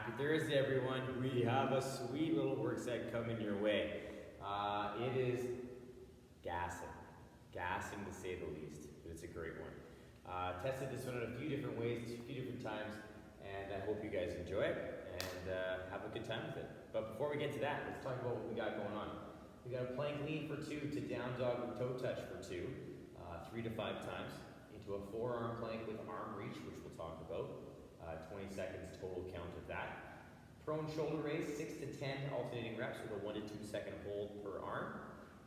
Happy Thursday, everyone. We have a sweet little work set coming your way. It is gassing to say the least, but it's a great one. Tested this one in a few different ways, a few different times, and I hope you guys enjoy it and have a good time with it. But before we get to that, let's talk about what we got going on. We got a plank lean for 2 to down dog with toe touch for 2, 3 to 5 times, into a forearm plank with arm reach, which we'll talk about. 20 seconds total count of that. Prone shoulder raise, 6 to 10 alternating reps with a 1 to 2 second hold per arm.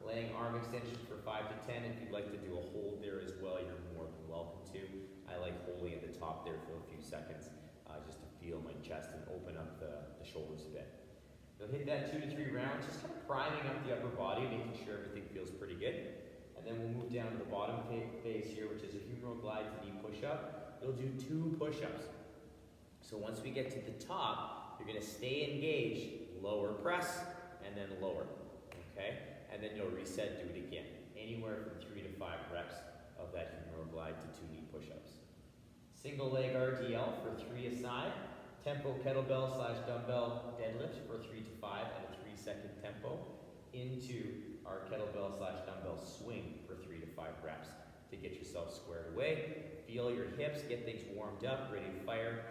Laying arm extension for 5 to 10. If you'd like to do a hold there as well, you're more than welcome to. I like holding at the top there for a few seconds, just to feel my chest and open up the shoulders a bit. You'll hit that 2 to 3 rounds, just kind of priming up the upper body, making sure everything feels pretty good. And then we'll move down to the bottom phase here, which is a humeral glide to knee push-up. You'll do 2 push-ups. So once we get to the top, you're going to stay engaged, lower press, and then lower, okay? And then you'll reset, do it again. Anywhere from 3 to 5 reps of that humeral glide to 2 knee push-ups. Single leg RDL for 3 a side. Tempo kettlebell / dumbbell deadlift for 3 to 5 at a 3-second tempo. Into our kettlebell / dumbbell swing for 3 to 5 reps to get yourself squared away. Feel your hips, get things warmed up, ready to fire.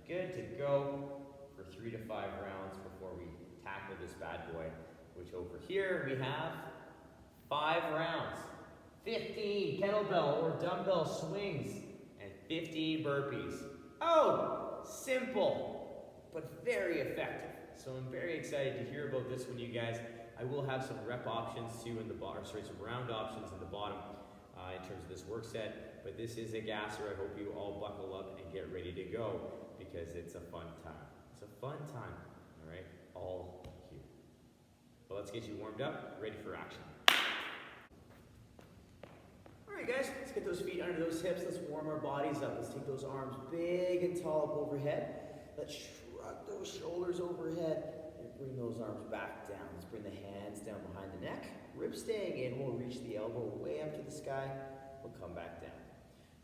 Good to go for 3 to 5 rounds before we tackle this bad boy, which over here we have 5 rounds, 15 kettlebell or dumbbell swings, and 15 burpees. Oh, simple, but very effective. So I'm very excited to hear about this one, you guys. I will have some rep options too in the bottom, some round options in the bottom in terms of this work set, but this is a gasser. I hope you all buckle up and get ready to go, because it's a fun time. It's a fun time, all right? All here. But let's get you warmed up, ready for action. All right, guys, let's get those feet under those hips. Let's warm our bodies up. Let's take those arms big and tall up overhead. Let's shrug those shoulders overhead and bring those arms back down. Let's bring the hands down behind the neck. Ribs staying in. We'll reach the elbow way up to the sky. We'll come back down.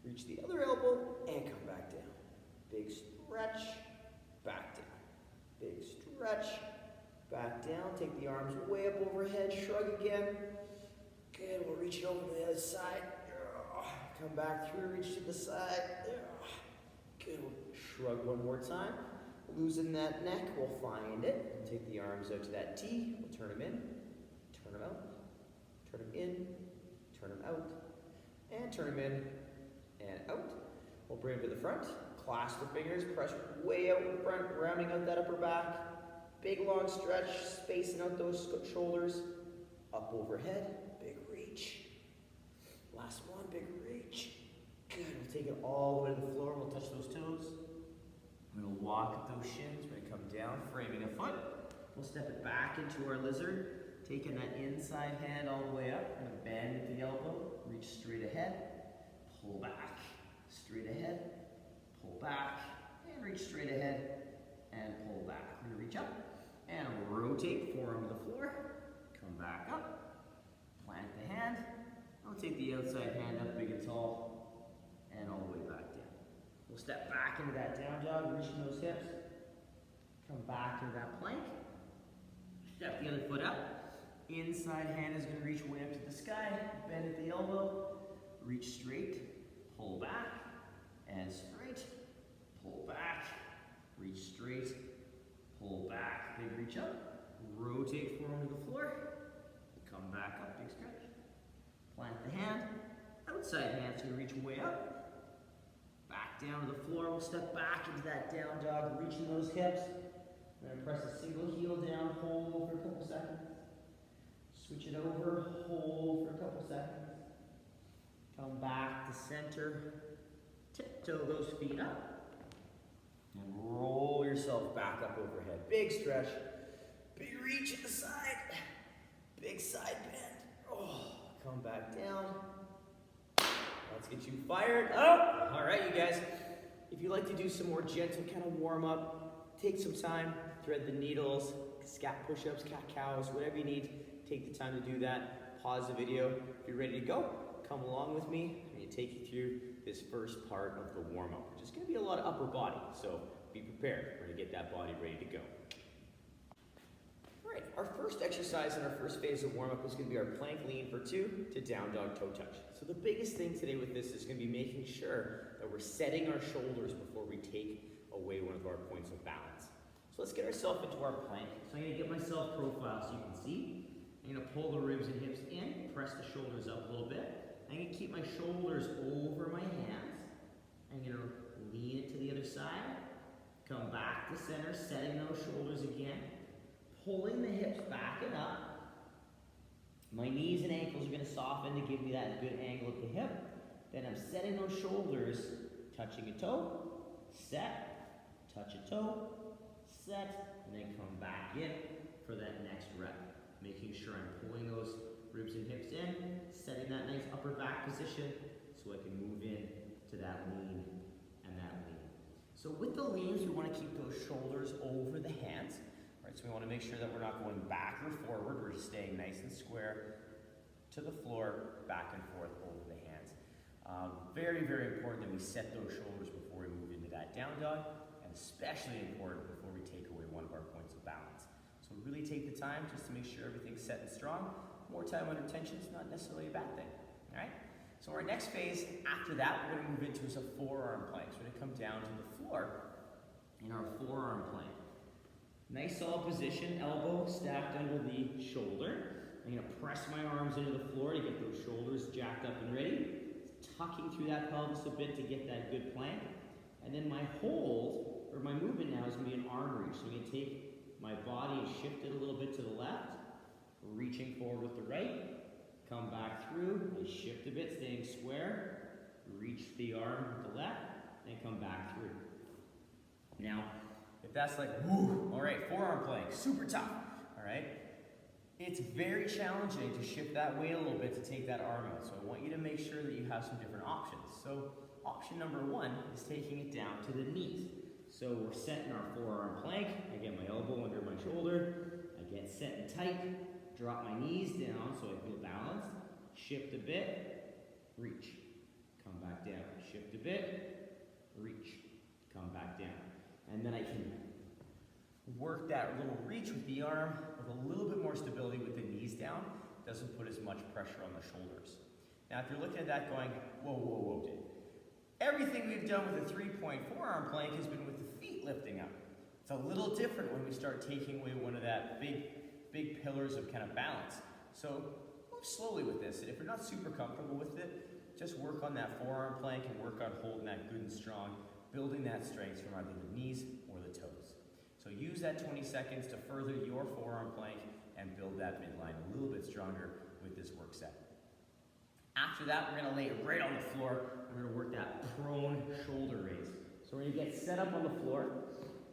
Reach the other elbow and come back down. Big stretch, back down. Big stretch, back down. Take the arms way up overhead, shrug again. Good, we'll reach it over to the other side. Come back through, reach to the side. Good, we'll shrug one more time. Loosen that neck, we'll find it. And take the arms out to that T. We'll turn them in, turn them out, turn them in, turn them out, and turn them in and out. We'll bring them to the front. Clasp the fingers, press way out in front, rounding out that upper back. Big long stretch, spacing out those shoulders. Up overhead, big reach. Last one, big reach. Good, we'll take it all the way to the floor. We'll touch those toes. We're gonna walk up those shins. We're gonna come down, framing a foot. We'll step it back into our lizard. Taking that inside hand all the way up. We're gonna bend at the elbow, reach straight ahead, pull back, straight ahead, pull back, and reach straight ahead, and pull back. We're gonna reach up, and rotate, forearm to the floor, come back up, plant the hand, I'll take the outside hand up big and tall, and all the way back down. We'll step back into that down dog, reaching those hips, come back into that plank, step the other foot up, inside hand is gonna reach way up to the sky, bend at the elbow, reach straight, pull back, and straight, pull back, reach straight, pull back, big reach up, rotate forearm to the floor, come back up, big stretch, plant the hand, outside hand's gonna reach way up, back down to the floor, we'll step back into that down dog, reaching those hips, then press a single heel down, hold for a couple seconds, switch it over, hold for a couple seconds, come back to center, tiptoe those feet up, and roll yourself back up overhead. Big stretch, big reach at the side, big side bend. Oh, come back down. Let's get you fired up. All right, you guys. If you'd like to do some more gentle kind of warm up, take some time, thread the needles, scap push-ups, cat-cows, whatever you need. Take the time to do that. Pause the video. If you're ready to go, come along with me. I'm going to take you through this first part of the warm-up, which is going to be a lot of upper body. So be prepared. We're gonna get that body ready to go. All right, our first exercise in our first phase of warm-up is gonna be our plank lean for 2 to down dog toe touch. So the biggest thing today with this is gonna be making sure that we're setting our shoulders before we take away one of our points of balance. So let's get ourselves into our plank. So I'm gonna get myself profiled so you can see. I'm gonna pull the ribs and hips in, press the shoulders up a little bit. I'm gonna keep my shoulders over my hands. I'm gonna lean it to the other side, come back to center, setting those shoulders again, pulling the hips back and up. My knees and ankles are gonna soften to give me that good angle at the hip. Then I'm setting those shoulders, touching a toe, set, touch a toe, set, and then come back in for that next rep. Making sure I'm pulling those ribs and hips in, setting that nice upper back position so I can move in to that lean and that lean. So with the leans, we want to keep those shoulders over the hands. Right, so we want to make sure that we're not going back or forward. We're just staying nice and square to the floor, back and forth over the hands. Very, very important that we set those shoulders before we move into that down dog, and especially important before we take away one of our points of balance. So really take the time just to make sure everything's set and strong. More time under tension is not necessarily a bad thing. All right? So our next phase after that we're going to move into is a forearm plank. So we're going to come down to the floor in our forearm plank. Nice solid position, elbow stacked under the shoulder. I'm going to press my arms into the floor to get those shoulders jacked up and ready. Tucking through that pelvis a bit to get that good plank. And then my hold, or my movement now, is going to be an arm reach. So I'm going to take my body and shift it a little bit to the left, reaching forward with the right, come back through, and shift a bit, staying square, reach the arm with the left, and come back through. Now, if that's like, woo, all right, forearm plank, super tough, all right? It's very challenging to shift that weight a little bit to take that arm out. So I want you to make sure that you have some different options. So option number 1 is taking it down to the knees. So we're set in our forearm plank. I get my elbow under my shoulder. I get set and tight. Drop my knees down so I feel balanced. Shift a bit, reach. Come back down. Shift a bit, reach. Come back down. And then I can work that little reach with the arm with a little bit more stability with the knees down. Doesn't put as much pressure on the shoulders. Now if you're looking at that going, whoa, whoa, whoa, dude. Everything we've done with a 3-point forearm plank has been with the feet lifting up. It's a little different when we start taking away one of that big pillars of kind of balance. So move slowly with this. And if you're not super comfortable with it, just work on that forearm plank and work on holding that good and strong, building that strength from either the knees or the toes. So use that 20 seconds to further your forearm plank and build that midline a little bit stronger with this work set. After that, we're gonna lay it right on the floor. We're gonna work that prone shoulder raise. So we're gonna get set up on the floor.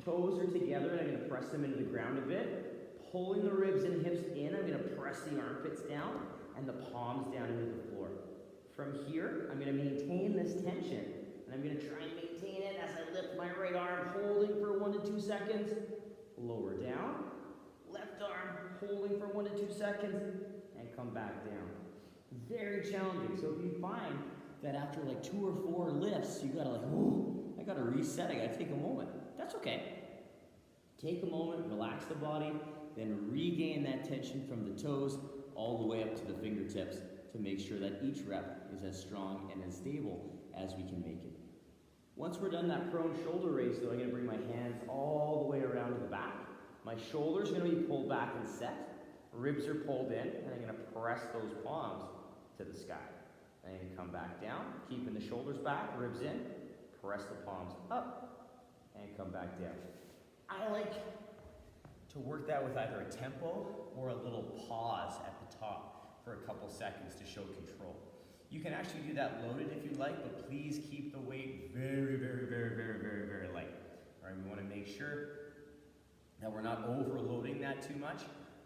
Toes are together and I'm gonna press them into the ground a bit. Pulling the ribs and hips in, I'm gonna press the armpits down and the palms down into the floor. From here, I'm gonna maintain this tension and I'm gonna try and maintain it as I lift my right arm, holding for 1 to 2 seconds. Lower down. Left arm, holding for 1 to 2 seconds and come back down. Very challenging. So if you find that after like 2 or 4 lifts, you gotta like, ooh, I gotta reset, I gotta take a moment. That's okay. Take a moment, relax the body, then regain that tension from the toes all the way up to the fingertips to make sure that each rep is as strong and as stable as we can make it. Once we're done that prone shoulder raise though, I'm gonna bring my hands all the way around to the back. My shoulders are gonna be pulled back and set. Ribs are pulled in, and I'm gonna press those palms to the sky. And come back down, keeping the shoulders back, ribs in, press the palms up, and come back down. I like to work that with either a tempo or a little pause at the top for a couple seconds to show control. You can actually do that loaded if you like, but please keep the weight very, very, very, very, very, very light. All right, we wanna make sure that we're not overloading that too much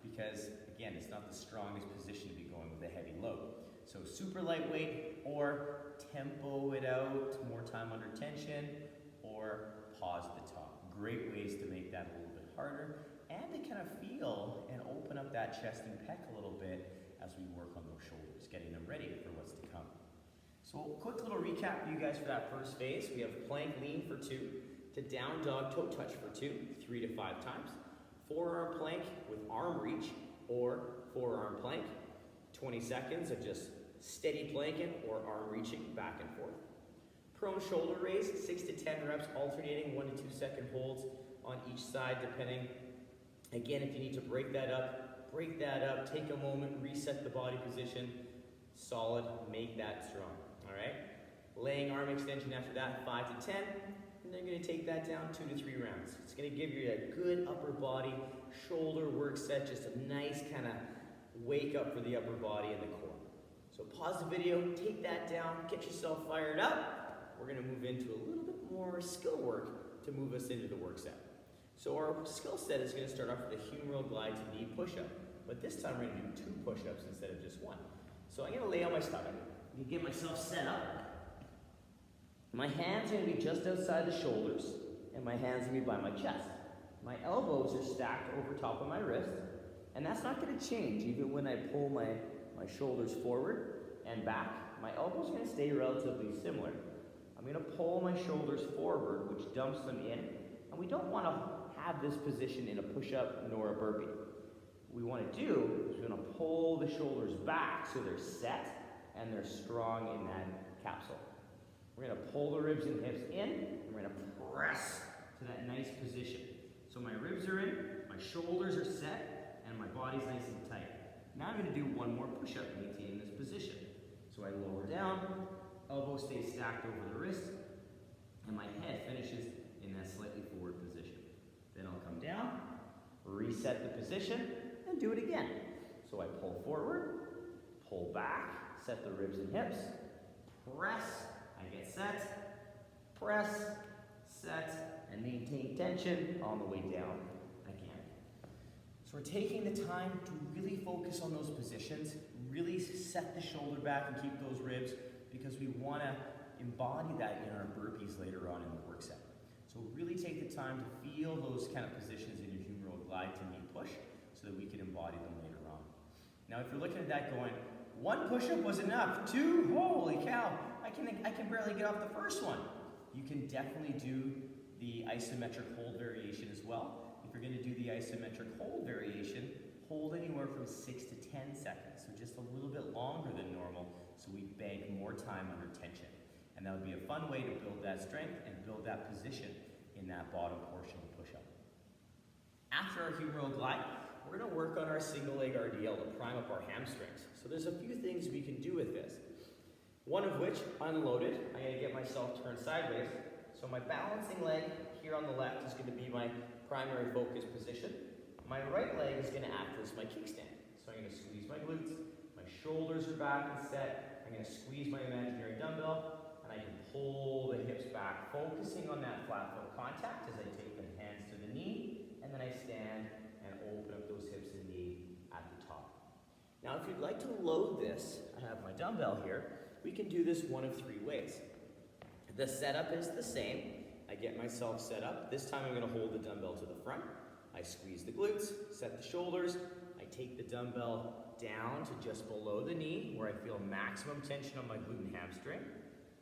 because, again, it's not the strongest position to be going with a heavy load. So super lightweight or tempo it out, more time under tension, or pause at the top. Great ways to make that a little bit harder and to kind of feel and open up that chest and pec a little bit as we work on those shoulders, getting them ready for what's to come. So quick little recap for you guys for that first phase. We have plank lean for 2, to down dog toe touch for 2, 3 to 5 times. Forearm plank with arm reach or forearm plank. 20 seconds of just steady planking or arm reaching back and forth. Prone shoulder raise, 6 to 10 reps, alternating 1 to 2 second holds on each side, depending. Again, if you need to break that up, take a moment, reset the body position, solid, make that strong, all right? Laying arm extension after that, 5 to 10, and then you're gonna take that down 2 to 3 rounds. It's gonna give you a good upper body, shoulder work set, just a nice kind of wake up for the upper body and the core. So pause the video, take that down, get yourself fired up. We're gonna move into a little bit more skill work to move us into the work set. So our skill set is gonna start off with a humeral glide to knee push-up, but this time we're gonna do 2 push-ups instead of just 1. So I'm gonna lay on my stomach. I'm gonna get myself set up. My hands are gonna be just outside the shoulders, and my hands are gonna be by my chest. My elbows are stacked over top of my wrist, and that's not gonna change even when I pull my shoulders forward and back. My elbows are gonna stay relatively similar. I'm gonna pull my shoulders forward, which dumps them in, and we don't wanna have this position in a push-up nor a burpee. What we wanna do is we're gonna pull the shoulders back so they're set and they're strong in that capsule. We're gonna pull the ribs and hips in, and we're gonna press to that nice position. So my ribs are in, my shoulders are set, and my body's nice and tight. Now I'm gonna do 1 more push-up, maintaining this position. So I lower down, elbow stays stacked over the wrist, and my head finishes in that slightly forward position. Then I'll come down, reset the position, and do it again. So I pull forward, pull back, set the ribs and hips, press, I get set, press, set, and maintain tension on the way down again. So we're taking the time to really focus on those positions, really set the shoulder back and keep those ribs, because we want to embody that in our burpees later on in the work set. So really take the time to feel those kind of positions in your humeral glide to knee push so that we can embody them later on. Now if you're looking at that going, 1 push-up was enough, 2, holy cow, I can barely get off the first one. You can definitely do the isometric hold variation as well. If you're going to do the isometric hold variation, hold anywhere from 6 to 10 seconds, so just a little bit longer than normal, so we bank more time under tension. And that would be a fun way to build that strength and build that position in that bottom portion of the push-up. After our humeral glide, we're going to work on our single leg RDL to prime up our hamstrings. So there's a few things we can do with this. One of which, unloaded, I'm going to get myself turned sideways. So my balancing leg here on the left is going to be my primary focus position. My right leg is going to act as my kickstand. So I'm going to squeeze my glutes, my shoulders are back and set. I'm going to squeeze my imaginary dumbbell, and I can pull the hips back, focusing on that flat foot contact as I take the hands to the knee, and then I stand and open up those hips and knee at the top. Now if you'd like to load this, I have my dumbbell here, we can do this one of 3 ways. The setup is the same. I get myself set up. This time I'm going to hold the dumbbell to the front. I squeeze the glutes, set the shoulders. I take the dumbbell down to just below the knee where I feel maximum tension on my glute and hamstring.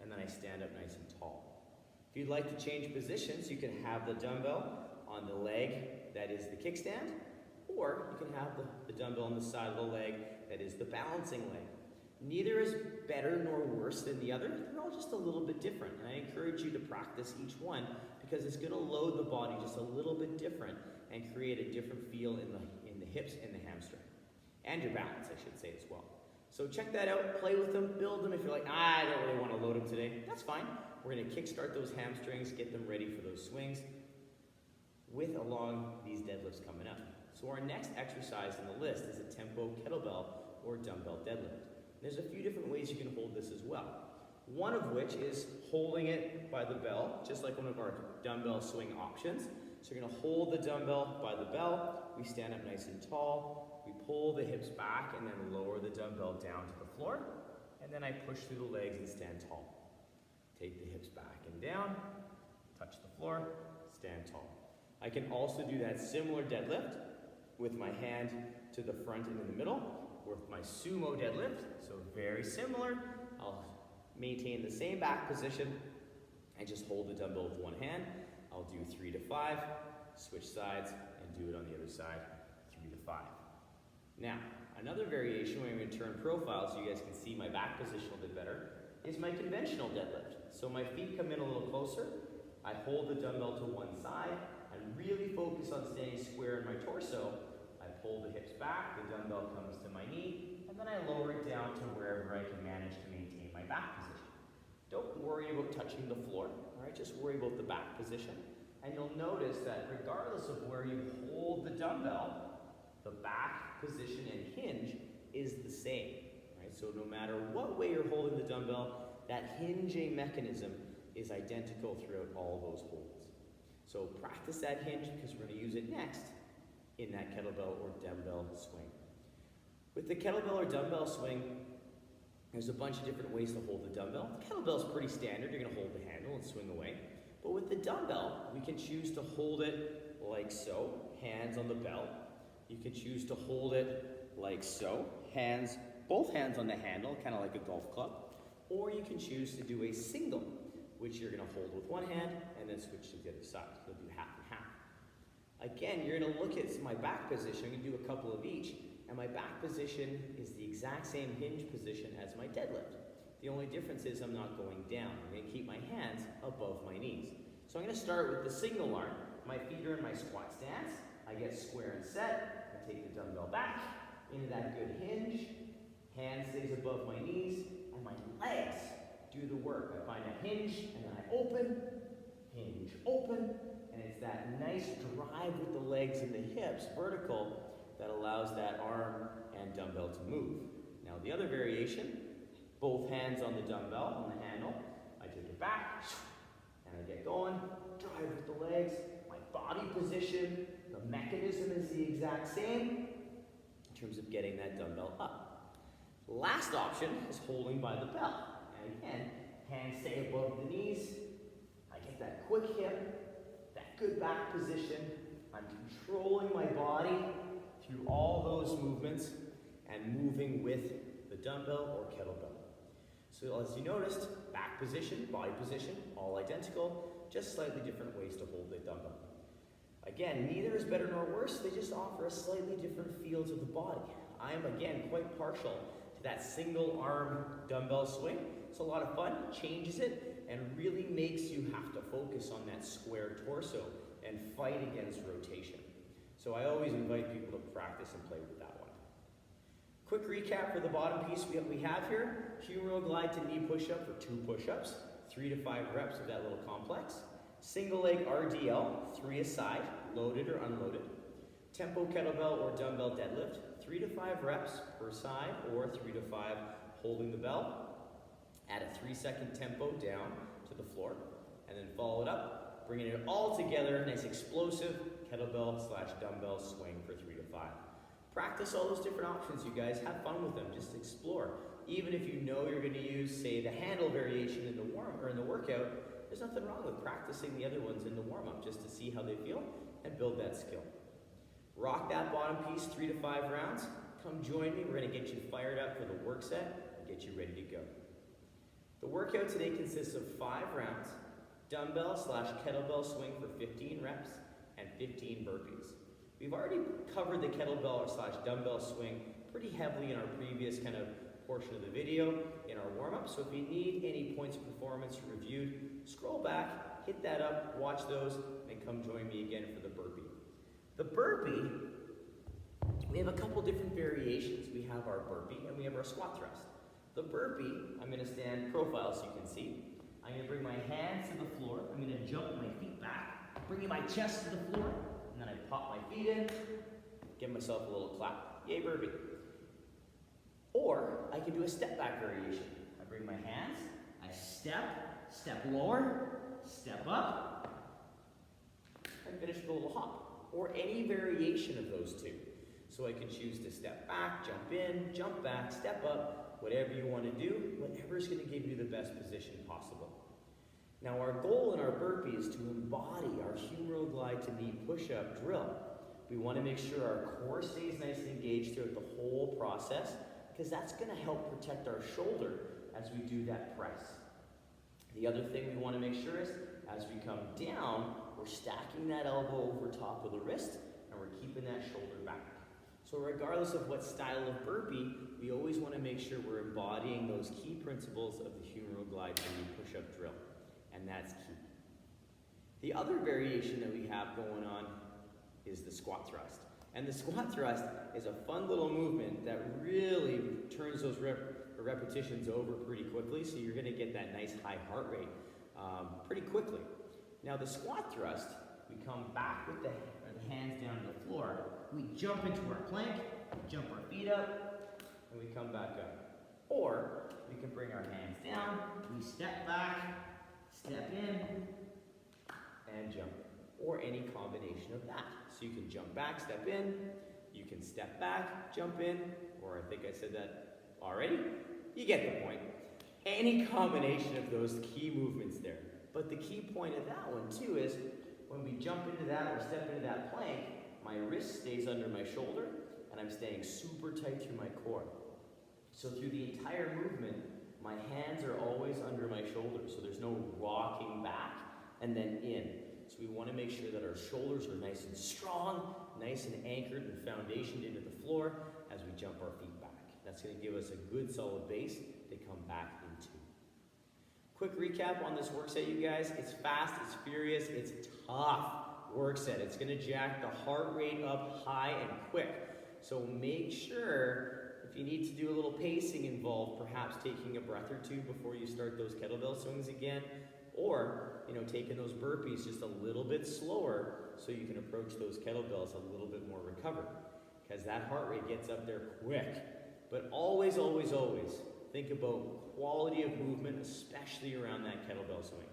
And then I stand up nice and tall. If you'd like to change positions, you can have the dumbbell on the leg that is the kickstand, or you can have the dumbbell on the side of the leg that is the balancing leg. Neither is better nor worse than the other. They're all just a little bit different. And I encourage you to practice each one because it's going to load the body just a little bit different and create a different feel in the hips and the hamstring. And your balance, I should say, as well. So check that out, play with them, build them. If you're like, I don't really want to load them today, that's fine. We're going to kickstart those hamstrings, get them ready for those swings with along these deadlifts coming up. So our next exercise on the list is a tempo kettlebell or dumbbell deadlift. There's a few different ways you can hold this as well. One of which is holding it by the bell, just like one of our dumbbell swing options. So you're going to hold the dumbbell by the bell. We stand up nice and tall. We pull the hips back and then lower the dumbbell down to the floor. And then I push through the legs and stand tall. Take the hips back and down, touch the floor, stand tall. I can also do that similar deadlift with my hand to the front and in the middle, or with my sumo deadlift. So very similar. I'll maintain the same back position and just hold the dumbbell with one hand. I'll do 3 to 5, switch sides, and do it on the other side, 3 to 5. Now, another variation where I'm going to turn profile so you guys can see my back position a little bit better is my conventional deadlift. So my feet come in a little closer, I hold the dumbbell to one side, I really focus on staying square in my torso, I pull the hips back, the dumbbell comes to my knee, and then I lower it down to wherever I can manage to maintain my back position. Don't worry about touching the floor, all right? Just worry about the back position. And you'll notice that regardless of where you hold the dumbbell, the back position and hinge is the same, right? So no matter what way you're holding the dumbbell, that hinging mechanism is identical throughout all those holds. So practice that hinge because we're going to use it next in that kettlebell or dumbbell swing. With the kettlebell or dumbbell swing, there's a bunch of different ways to hold the dumbbell. The kettlebell is pretty standard. You're going to hold the handle and swing away. But with the dumbbell, we can choose to hold it like so, hands on the belt. You can choose to hold it like so, both hands on the handle, kind of like a golf club. Or you can choose to do a single, which you're going to hold with one hand and then switch to the other side. You'll do half and half. Again, you're going to look at my back position. I'm going to do a couple of each. And my back position is the exact same hinge position as my deadlift. The only difference is I'm not going down. I'm going to keep my hands above my knees. So I'm going to start with the single arm. My feet are in my squat stance. I get square and set. I take the dumbbell back into that good hinge. Hand stays above my knees. And my legs do the work. I find a hinge and then I open, hinge, open. And it's that nice drive with the legs and the hips, vertical, that allows that arm and dumbbell to move. Now the other variation, both hands on the dumbbell, on the handle, I take it back, and I get going, drive with the legs, my body position, the mechanism is the exact same in terms of getting that dumbbell up. Last option is holding by the belt. And again, hands stay above the knees, I get that quick hip, that good back position, I'm controlling my body through all those movements and moving with the dumbbell or kettlebell. So as you noticed, back position, body position, all identical, just slightly different ways to hold the dumbbell. Again, neither is better nor worse, they just offer a slightly different feel to the body. I am, again, quite partial to that single arm dumbbell swing. It's a lot of fun, changes it, and really makes you have to focus on that square torso and fight against rotation. So I always invite people to practice and play with that one. Quick recap for the bottom piece we have here. Humeral glide to knee push-up for 2 push-ups, 3 to 5 reps of that little complex. Single leg RDL, 3 a side, loaded or unloaded. Tempo kettlebell or dumbbell deadlift, 3 to 5 reps per side or 3 to 5 holding the bell. Add a 3-second tempo down to the floor and then follow it up, bringing it all together, nice explosive kettlebell/dumbbell swing for 3 to 5. Practice all those different options, you guys. Have fun with them. Just explore. Even if you know you're going to use, say, the handle variation in the workout, there's nothing wrong with practicing the other ones in the warm-up just to see how they feel and build that skill. Rock that bottom piece 3 to 5 rounds. Come join me. We're going to get you fired up for the work set and get you ready to go. The workout today consists of 5 rounds, dumbbell/kettlebell swing for 15 reps, and 15 burpees. We've already covered the kettlebell/dumbbell swing pretty heavily in our previous kind of portion of the video in our warm-up. So if you need any points of performance reviewed, scroll back, hit that up, watch those, and come join me again for the burpee. The burpee, we have a couple different variations. We have our burpee and we have our squat thrust. The burpee, I'm going to stand profile so you can see. I'm going to bring my hands to the floor. I'm going to jump my feet back, bringing my chest to the floor, and then I pop my feet in, give myself a little clap. Yay, burpee. Or I can do a step back variation. I bring my hands, I step lower, step up, and finish with a little hop. Or any variation of those two. So I can choose to step back, jump in, jump back, step up, whatever you want to do, whatever is going to give you the best position possible. Now our goal in our burpee is to embody our humeral glide to knee push-up drill. We want to make sure our core stays nice and engaged throughout the whole process, because that's going to help protect our shoulder as we do that press. The other thing we want to make sure is, as we come down, we're stacking that elbow over top of the wrist, and we're keeping that shoulder back. So regardless of what style of burpee, we always want to make sure we're embodying those key principles of the humeral glide body push-up drill, and that's key. The other variation that we have going on is the squat thrust. And the squat thrust is a fun little movement that really turns those repetitions over pretty quickly, so you're going to get that nice high heart rate pretty quickly. Now the squat thrust, we come back with the hands down to the floor, we jump into our plank, we jump our feet up, and we come back up. Or we can bring our hands down, we step back, step in, and jump. Or any combination of that. So you can jump back, step in, you can step back, jump in, or I think I said that already. You get the point. Any combination of those key movements there. But the key point of that one too is when we jump into that or step into that plank, my wrist stays under my shoulder and I'm staying super tight through my core. So through the entire movement, my hands are always under my shoulder, so there's no rocking back and then in. So we want to make sure that our shoulders are nice and strong, nice and anchored and foundationed into the floor as we jump our feet back. That's going to give us a good solid base to come back into. Quick recap on this work set, you guys. It's fast, it's furious, it's tough work set. It's going to jack the heart rate up high and quick. So make sure if you need to do a little pacing involved, perhaps taking a breath or two before you start those kettlebell swings again, or taking those burpees just a little bit slower so you can approach those kettlebells a little bit more recovered, because that heart rate gets up there quick. But always, always, always think about quality of movement, especially around that kettlebell swing.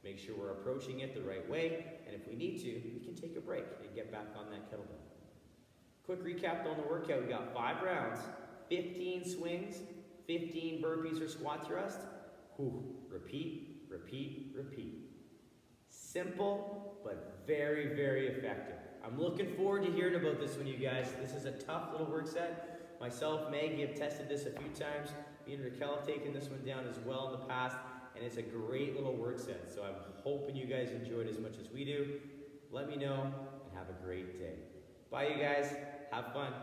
Make sure we're approaching it the right way, and if we need to, we can take a break and get back on that kettlebell. Quick recap on the workout. We got 5 rounds, 15 swings, 15 burpees or squat thrust. Repeat, repeat, repeat. Simple, but very, very effective. I'm looking forward to hearing about this one, you guys. This is a tough little work set. Myself, Maggie have tested this a few times. Me and Raquel have taken this one down as well in the past, and it's a great little work set. So I'm hoping you guys enjoyed as much as we do. Let me know, and have a great day. Bye, you guys. Have fun.